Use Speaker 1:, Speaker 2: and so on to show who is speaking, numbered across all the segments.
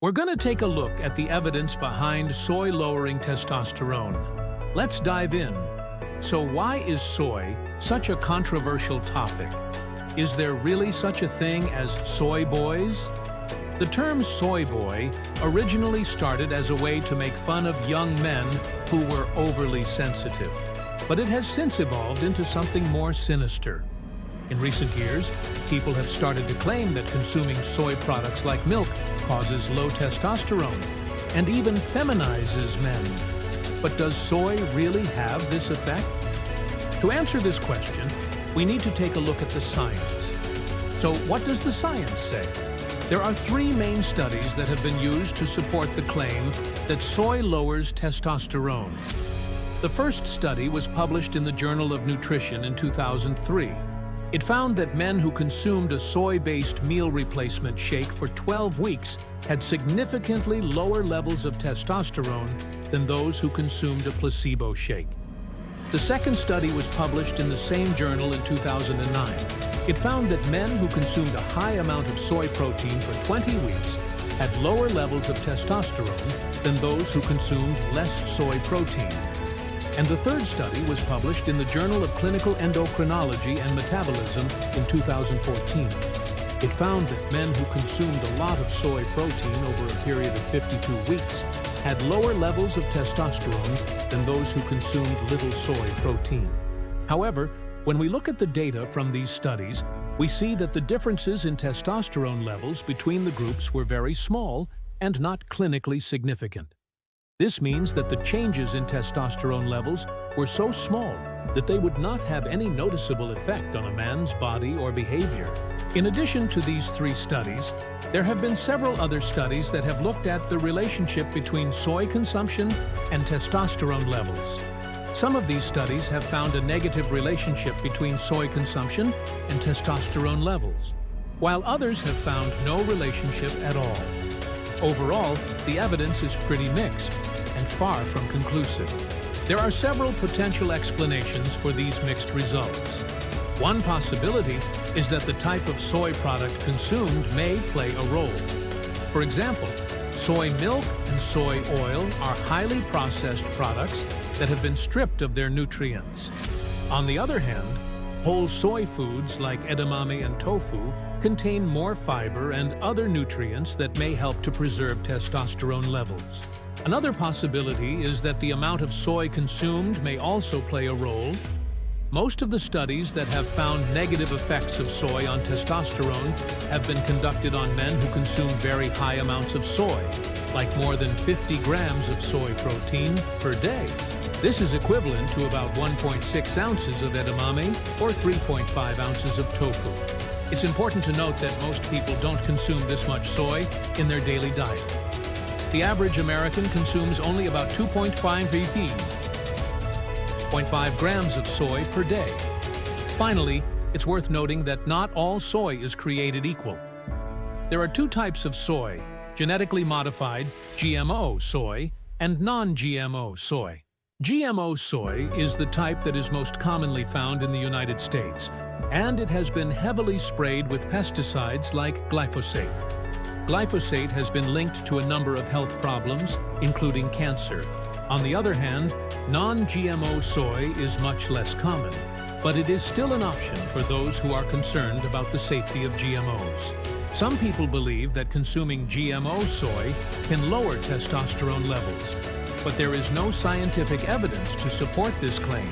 Speaker 1: We're going to take a look at the evidence behind soy lowering testosterone. Let's dive in. So why is soy such a controversial topic? Is there really such a thing as soy boys? The term soy boy originally started as a way to make fun of young men who were overly sensitive, but it has since evolved into something more sinister. In recent years, people have started to claim that consuming soy products like milk causes low testosterone and even feminizes men. But does soy really have this effect? To answer this question, we need to take a look at the science. So what does the science say? There are three main studies that have been used to support the claim that soy lowers testosterone. The first study was published in the Journal of Nutrition in 2003. It found that men who consumed a soy-based meal replacement shake for 12 weeks had significantly lower levels of testosterone than those who consumed a placebo shake. The second study was published in the same journal in 2009. It found that men who consumed a high amount of soy protein for 20 weeks had lower levels of testosterone than those who consumed less soy protein. And the third study was published in the Journal of Clinical Endocrinology and Metabolism in 2014. It found that men who consumed a lot of soy protein over a period of 52 weeks had lower levels of testosterone than those who consumed little soy protein. However, when we look at the data from these studies, we see that the differences in testosterone levels between the groups were very small and not clinically significant. This means that the changes in testosterone levels were so small that they would not have any noticeable effect on a man's body or behavior. In addition to these three studies, there have been several other studies that have looked at the relationship between soy consumption and testosterone levels. Some of these studies have found a negative relationship between soy consumption and testosterone levels, while others have found no relationship at all. Overall, the evidence is pretty mixed and far from conclusive. There are several potential explanations for these mixed results. One possibility is that the type of soy product consumed may play a role. For example, soy milk and soy oil are highly processed products that have been stripped of their nutrients. On the other hand, whole soy foods like edamame and tofu contain more fiber and other nutrients that may help to preserve testosterone levels. Another possibility is that the amount of soy consumed may also play a role. Most of the studies that have found negative effects of soy on testosterone have been conducted on men who consume very high amounts of soy, like more than 50 grams of soy protein per day. This is equivalent to about 1.6 ounces of edamame or 3.5 ounces of tofu. It's important to note that most people don't consume this much soy in their daily diet. The average American consumes only about 2.5 grams of soy per day. Finally, it's worth noting that not all soy is created equal. There are two types of soy: genetically modified GMO soy and non-GMO soy. GMO soy is the type that is most commonly found in the United States, and it has been heavily sprayed with pesticides like glyphosate. Glyphosate has been linked to a number of health problems, including cancer. On the other hand, non-GMO soy is much less common, but it is still an option for those who are concerned about the safety of GMOs. Some people believe that consuming GMO soy can lower testosterone levels, but there is no scientific evidence to support this claim.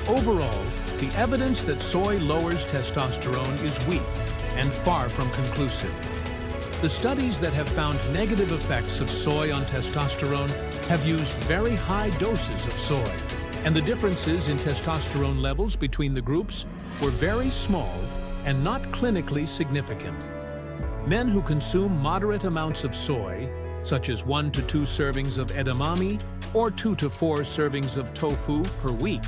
Speaker 1: Overall, the evidence that soy lowers testosterone is weak and far from conclusive. The studies that have found negative effects of soy on testosterone have used very high doses of soy, and the differences in testosterone levels between the groups were very small and not clinically significant. Men who consume moderate amounts of soy, such as 1 to 2 servings of edamame or 2 to 4 servings of tofu per week,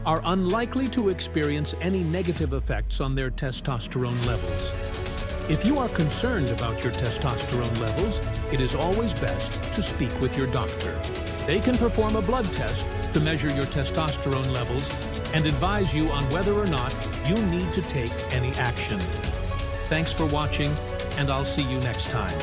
Speaker 1: are unlikely to experience any negative effects on their testosterone levels. If you are concerned about your testosterone levels, it is always best to speak with your doctor. They can perform a blood test to measure your testosterone levels and advise you on whether or not you need to take any action. Thanks for watching, and I'll see you next time.